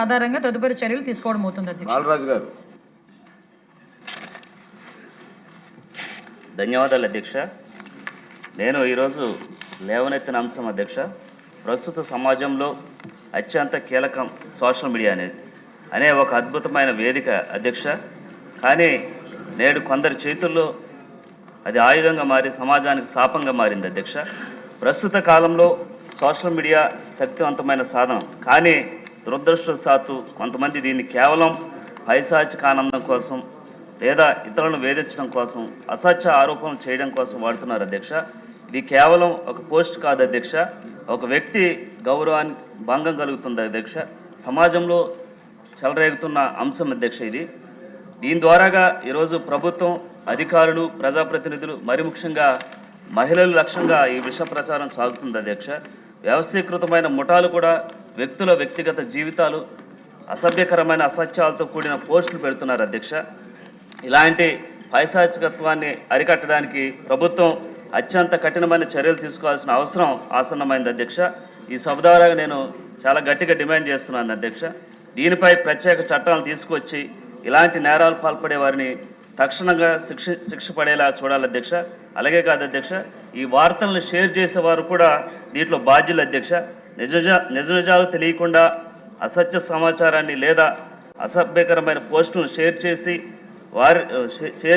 ఆధారంగా తదుపరి చర్యలు తీసుకోవడం అవుతుంది అధ్యక్ష. బాలరాజు గారు. ధన్యవాదాలు అధ్యక్ష. నేను ఈరోజు లేవనెత్తిన అంశం అధ్యక్ష, ప్రస్తుత సమాజంలో అత్యంత కీలకం సోషల్ మీడియా అనే ఒక అద్భుతమైన వేదిక అధ్యక్ష. కానీ నేడు కొందరి చేతుల్లో అది ఆయుధంగా మారి సమాజానికి శాపంగా మారింది అధ్యక్ష. ప్రస్తుత కాలంలో సోషల్ మీడియా శక్తివంతమైన సాధనం, కానీ దురదృష్టవశాత్తు కొంతమంది దీన్ని కేవలం పైశాచిక ఆనందం కోసం లేదా ఇతరులను వేధించడం కోసం, అసత్య ఆరోపణలు చేయడం కోసం వాడుతున్నారు అధ్యక్ష. ఇది కేవలం ఒక పోస్ట్ కాదు అధ్యక్ష, ఒక వ్యక్తి గౌరవానికి భంగం కలుగుతుంది అధ్యక్ష. సమాజంలో చెలరేగుతున్న అంశం అధ్యక్ష ఇది. దీని ద్వారాగా ఈరోజు ప్రభుత్వం, అధికారులు, ప్రజాప్రతినిధులు, మరి ముఖ్యంగా మహిళలు లక్ష్యంగా ఈ విష ప్రచారం సాగుతుంది అధ్యక్ష. వ్యవస్థీకృతమైన ముఠాలు కూడా వ్యక్తుల వ్యక్తిగత జీవితాలు, అసభ్యకరమైన అసత్యాలతో కూడిన పోస్టులు పెడుతున్నారు అధ్యక్ష. ఇలాంటి పైశాచికత్వాన్ని అరికట్టడానికి ప్రభుత్వం అత్యంత కఠినమైన చర్యలు తీసుకోవాల్సిన అవసరం ఆసన్నమైంది అధ్యక్ష. ఈ సభ ద్వారా నేను చాలా గట్టిగా డిమాండ్ చేస్తున్నాను అధ్యక్ష. దీనిపై ప్రత్యేక చట్టాలను తీసుకొచ్చి ఇలాంటి నేరాలు పాల్పడే వారిని తక్షణంగా శిక్ష పడేలా చూడాలి అధ్యక్ష. అలాగే కాదు అధ్యక్ష, ఈ వార్తలను షేర్ చేసేవారు కూడా దీంట్లో బాధ్యులు అధ్యక్ష. నిజాలు తెలియకుండా అసత్య సమాచారాన్ని లేదా అసభ్యకరమైన పోస్టులను షేర్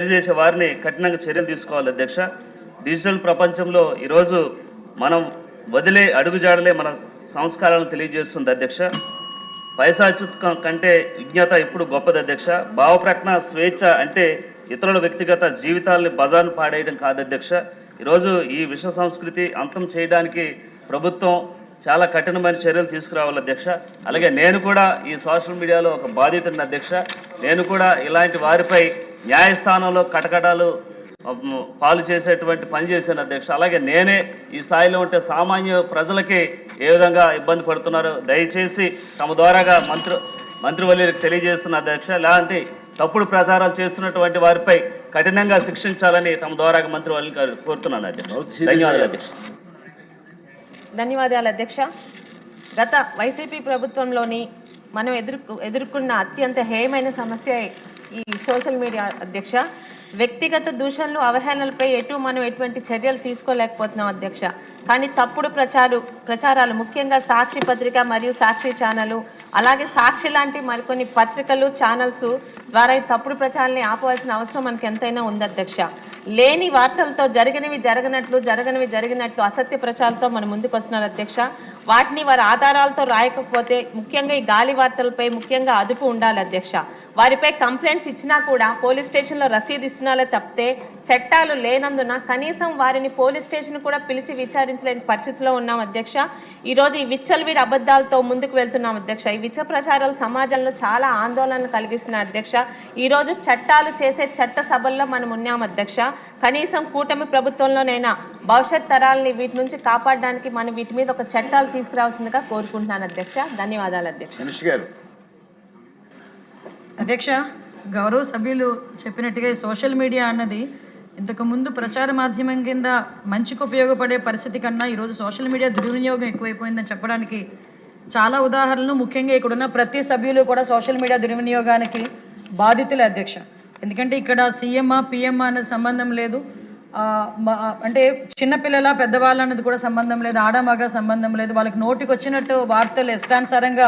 చేసే వారిని కఠినంగా చర్యలు తీసుకోవాలి అధ్యక్ష. డిజిటల్ ప్రపంచంలో ఈరోజు మనం వదిలే అడుగుజాడలే మన సంస్కారాలను తెలియజేస్తుంది అధ్యక్ష. పైశాచికం కంటే విజ్ఞత ఇప్పుడు గొప్పది అధ్యక్ష. భావప్రకటన స్వేచ్ఛ అంటే ఇతరుల వ్యక్తిగత జీవితాలని బజార్ను పాడేయడం కాదు అధ్యక్ష. ఈరోజు ఈ విష సంస్కృతి అంతం చేయడానికి ప్రభుత్వం చాలా కఠినమైన చర్యలు తీసుకురావాలి అధ్యక్ష. అలాగే నేను కూడా ఈ సోషల్ మీడియాలో ఒక బాధితుడిని అధ్యక్ష. నేను కూడా ఇలాంటి వారిపై న్యాయస్థానంలో కటకటాలు పాలు చేసేటువంటి పని చేశాను అధ్యక్ష. అలాగే నేనే ఈ స్థాయిలో ఉంటే సామాన్య ప్రజలకి ఏ విధంగా ఇబ్బంది పడుతున్నారో దయచేసి తమ ద్వారాగా మంత్రివర్యులకు తెలియజేస్తున్న అధ్యక్ష. ఇలాంటి తప్పుడు ప్రచారాలు చేస్తున్నటువంటి వారిపై కఠినంగా శిక్షించాలని తమ ద్వారాగా మంత్రివర్యులు కోరుతున్నాను అధ్యక్ష. ధన్యవాదాలు అధ్యక్ష. ధన్యవాదాలు అధ్యక్ష. గత వైసీపీ ప్రభుత్వంలోని మనం ఎదుర్కొన్న అత్యంత హేయమైన సమస్య ఈ సోషల్ మీడియా అధ్యక్ష. వ్యక్తిగత దూషణలు, అవహేళనలపై మనం ఎటువంటి చర్యలు తీసుకోలేకపోతున్నాం అధ్యక్ష. కానీ తప్పుడు ప్రచారాలు ముఖ్యంగా సాక్షి పత్రిక మరియు సాక్షి ఛానల్, అలాగే సాక్షి లాంటి మరికొన్ని పత్రికలు, ఛానల్స్ ద్వారా ఈ తప్పుడు ప్రచారాన్ని ఆపవలసిన అవసరం మనకు ఎంతైనా ఉంది అధ్యక్ష. లేని వార్తలతో జరిగినవి జరిగినట్లు అసత్య ప్రచారాలతో మన ముందుకు వస్తున్నారు అధ్యక్ష. వాటిని వారి ఆధారాలతో రాయకపోతే ముఖ్యంగా ఈ గాలి వార్తలపై ముఖ్యంగా అదుపు ఉండాలి అధ్యక్ష. వారిపై కంప్లైంట్స్ ఇచ్చినా కూడా పోలీస్ స్టేషన్లో రసీదు ఇస్తున్నాలే తప్పితే చట్టాలు లేనందున కనీసం వారిని పోలీస్ స్టేషన్ కూడా పిలిచి విచారించలేని పరిస్థితిలో ఉన్నాం అధ్యక్ష. ఈరోజు ఈ విచ్చలవిడి అబద్ధాలతో ముందుకు వెళ్తున్నాం అధ్యక్ష. ఈ విచ్చ ప్రచారాలు సమాజంలో చాలా ఆందోళన కలిగిస్తున్నాయి అధ్యక్ష. ఈరోజు చట్టాలు చేసే చట్ట సభల్లో మనం ఉన్నాం అధ్యక్ష. కనీసం కూటమి ప్రప్రభుత్వంలోనైనా భవిష్యత్ తరాలని వీటి నుంచి కాపాడడానికి మనం వీటి మీద ఒక చట్టాలు తీసుకురావాల్సిందిగా కోరుకుంటున్నాను అధ్యక్ష. ధన్యవాదాలు అధ్యక్ష. అధ్యక్ష, గౌరవ సభ్యులు చెప్పినట్టుగా సోషల్ మీడియా అన్నది ఇంతకుముందు ప్రచార మాధ్యమం కింద మంచికి ఉపయోగపడే పరిస్థితి కన్నా ఈరోజు సోషల్ మీడియా దుర్వినియోగం ఎక్కువైపోయిందని చెప్పడానికి చాలా ఉదాహరణలు, ముఖ్యంగా ఇక్కడున్న ప్రతి సభ్యులు కూడా సోషల్ మీడియా దుర్వినియోగానికి బాధితులే అధ్యక్ష. ఎందుకంటే ఇక్కడ సీఎంఆ పిఎంఆ అనేది సంబంధం లేదు, అంటే చిన్నపిల్లల పెద్దవాళ్ళ అన్నది కూడా సంబంధం లేదు, ఆడమగ సంబంధం లేదు. వాళ్ళకి నోటికి వచ్చినట్టు వార్తలు ఇష్టానుసారంగా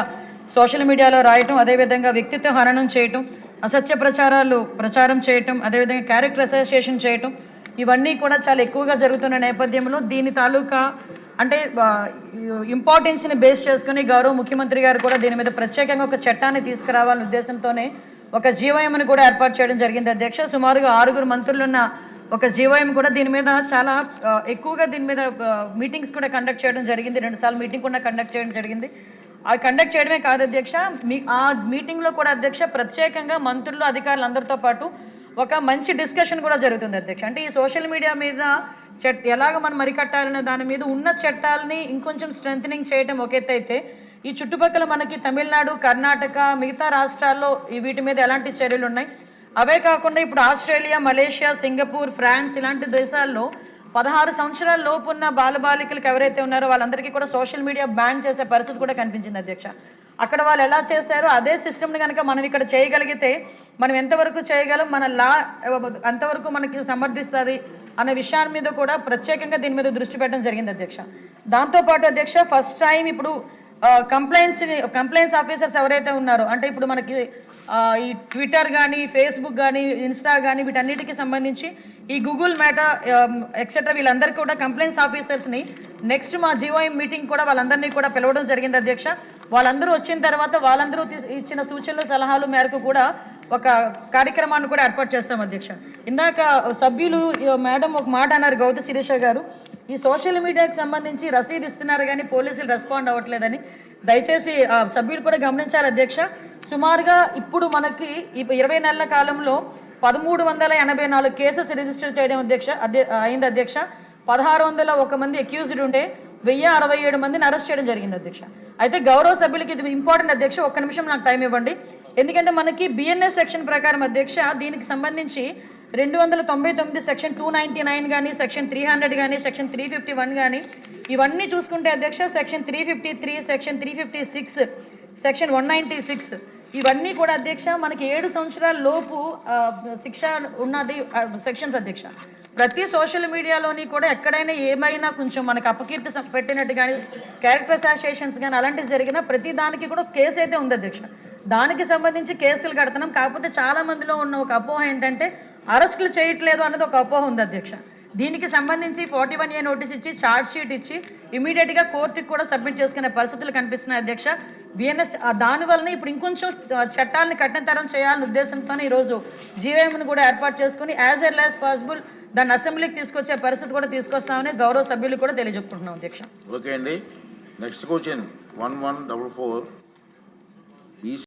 సోషల్ మీడియాలో రాయటం, అదేవిధంగా వ్యక్తిత్వ హననం చేయటం, అసత్య ప్రచారం చేయటం, అదేవిధంగా క్యారెక్టర్ అసోసియేషన్ చేయటం, ఇవన్నీ కూడా చాలా ఎక్కువగా జరుగుతున్న నేపథ్యంలో దీని తాలూకా అంటే ఇంపార్టెన్స్ని బేస్ చేసుకుని గౌరవ ముఖ్యమంత్రి గారు కూడా దీని మీద ప్రత్యేకంగా ఒక చట్టాన్ని తీసుకురావాలనే ఉద్దేశంతోనే ఒక జీవోఎంని కూడా ఏర్పాటు చేయడం జరిగింది అధ్యక్ష. సుమారుగా 6 మంత్రులున్న ఒక జీవోఎం కూడా దీని మీద చాలా ఎక్కువగా దీని మీద మీటింగ్స్ కూడా కండక్ట్ చేయడం జరిగింది. 2 సార్లు మీటింగ్ కూడా కండక్ట్ చేయడం జరిగింది. అవి కండక్ట్ చేయడమే కాదు అధ్యక్ష, ఆ మీటింగ్లో కూడా అధ్యక్ష ప్రత్యేకంగా మంత్రులు, అధికారులు అందరితో పాటు ఒక మంచి డిస్కషన్ కూడా జరుగుతుంది అధ్యక్ష. అంటే ఈ సోషల్ మీడియా మీద ఎలాగ మనం మరికట్టాలనే దాని మీద ఉన్న చట్టాలని ఇంకొంచెం స్ట్రెంథనింగ్ చేయడం ఒక ఎత్తు అయితే, ఈ చుట్టుపక్కల మనకి తమిళనాడు, కర్ణాటక, మిగతా రాష్ట్రాల్లో వీటి మీద ఎలాంటి చర్యలు ఉన్నాయి, అవే కాకుండా ఇప్పుడు ఆస్ట్రేలియా, మలేషియా, సింగపూర్, ఫ్రాన్స్ ఇలాంటి దేశాల్లో 16 సంవత్సరాల లోపు ఉన్న బాలబాలికలకు ఎవరైతే ఉన్నారో వాళ్ళందరికీ కూడా సోషల్ మీడియా బ్యాన్ చేసే పరిస్థితి కూడా కనిపించింది అధ్యక్ష. అక్కడ వాళ్ళు ఎలా చేశారో అదే సిస్టమ్ని కనుక మనం ఇక్కడ చేయగలిగితే మనం ఎంతవరకు చేయగలం, మన లా అంతవరకు మనకి సమర్థిస్తుంది అనే విషయాన్ని మీద కూడా ప్రత్యేకంగా దీని మీద దృష్టి పెట్టడం జరిగింది అధ్యక్ష. దాంతోపాటు అధ్యక్ష ఫస్ట్ టైం ఇప్పుడు కంప్లైంట్స్ ఆఫీసర్స్ ఎవరైతే ఉన్నారో, అంటే ఇప్పుడు మనకి ఈ ట్విట్టర్ కానీ ఫేస్బుక్ కానీ ఇన్స్టా కానీ వీటన్నిటికీ సంబంధించి ఈ గూగుల్ మేటా ఎక్సెట్రా వీళ్ళందరికీ కూడా కంప్లైంట్స్ ఆఫీసర్స్ని నెక్స్ట్ మా జీఓఎం మీటింగ్ కూడా వాళ్ళందరినీ కూడా పిలవడం జరిగింది అధ్యక్ష. వాళ్ళందరూ వచ్చిన తర్వాత వాళ్ళందరూ ఇచ్చిన సూచనలు సలహాలు మేరకు కూడా ఒక కార్యక్రమాన్ని కూడా ఏర్పాటు చేస్తాం అధ్యక్ష. ఇందాక సభ్యులు మేడం ఒక మాట అన్నారు, గౌతు శిరీష గారు, ఈ సోషల్ మీడియాకి సంబంధించి రసీదు ఇస్తున్నారు కానీ పోలీసులు రెస్పాండ్ అవ్వట్లేదని. దయచేసి సభ్యులు కూడా గమనించాలి అధ్యక్ష. సుమారుగా ఇప్పుడు మనకి ఈ 20 నెలల కాలంలో 1384 కేసెస్ రిజిస్టర్ చేయడం అయింది అధ్యక్ష. 1601 మంది అక్యూజ్డ్ ఉంటే 1067 మందిని అరెస్ట్ చేయడం జరిగింది అధ్యక్ష. అయితే గౌరవ సభ్యులకి ఇది ఇంపార్టెంట్ అధ్యక్ష, ఒక్క నిమిషం నాకు టైం ఇవ్వండి. ఎందుకంటే మనకి బిఎన్ఎస్ సెక్షన్ ప్రకారం అధ్యక్ష దీనికి సంబంధించి 299 సెక్షన్ 299 కానీ సెక్షన్ 300 కానీ సెక్షన్ 351 కానీ ఇవన్నీ చూసుకుంటే అధ్యక్ష సెక్షన్ 353 సెక్షన్ 356 సెక్షన్ 196 ఇవన్నీ కూడా అధ్యక్ష మనకి 7 సంవత్సరాల లోపు శిక్ష ఉన్నది సెక్షన్స్ అధ్యక్ష. ప్రతి సోషల్ మీడియాలోని కూడా ఎక్కడైనా ఏమైనా కొంచెం మనకు అపకీర్తి పెట్టినట్టు కానీ క్యారెక్టర్ అసోసియేషన్స్ కానీ అలాంటివి జరిగినా ప్రతి దానికి కూడా కేసు అయితే ఉంది అధ్యక్ష. దానికి సంబంధించి కేసులు కడుతున్నాం. కాకపోతే చాలా మందిలో ఉన్న ఒక అపోహ ఏంటంటే అరెస్టులు చేయట్లేదు అన్నది ఒక అపోహ ఉంది అధ్యక్ష. దీనికి సంబంధించి 41A నోటీస్ ఇచ్చి ఛార్జ్ షీట్ ఇచ్చి ఇమీడియట్గా కోర్టుకి కూడా సబ్మిట్ చేసుకునే పరిస్థితులు కనిపిస్తున్నాయి అధ్యక్ష. బిఎన్ఎస్ దానివల్ల ఇప్పుడు ఇంకొంచెం చట్టాలను కఠినతరం చేయాలనే ఉద్దేశంతో ఈరోజు జీవోఎంను కూడా ఏర్పాటు చేసుకుని యాజ్ ఎర్లీ యాజ్ పాసిబుల్ దాన్ని అసెంబ్లీకి తీసుకొచ్చే పరిస్థితి కూడా తీసుకొస్తామని గౌరవ సభ్యులు కూడా తెలియజెప్పుకుంటున్నాం అధ్యక్ష. ఓకే అండి. Next question 1144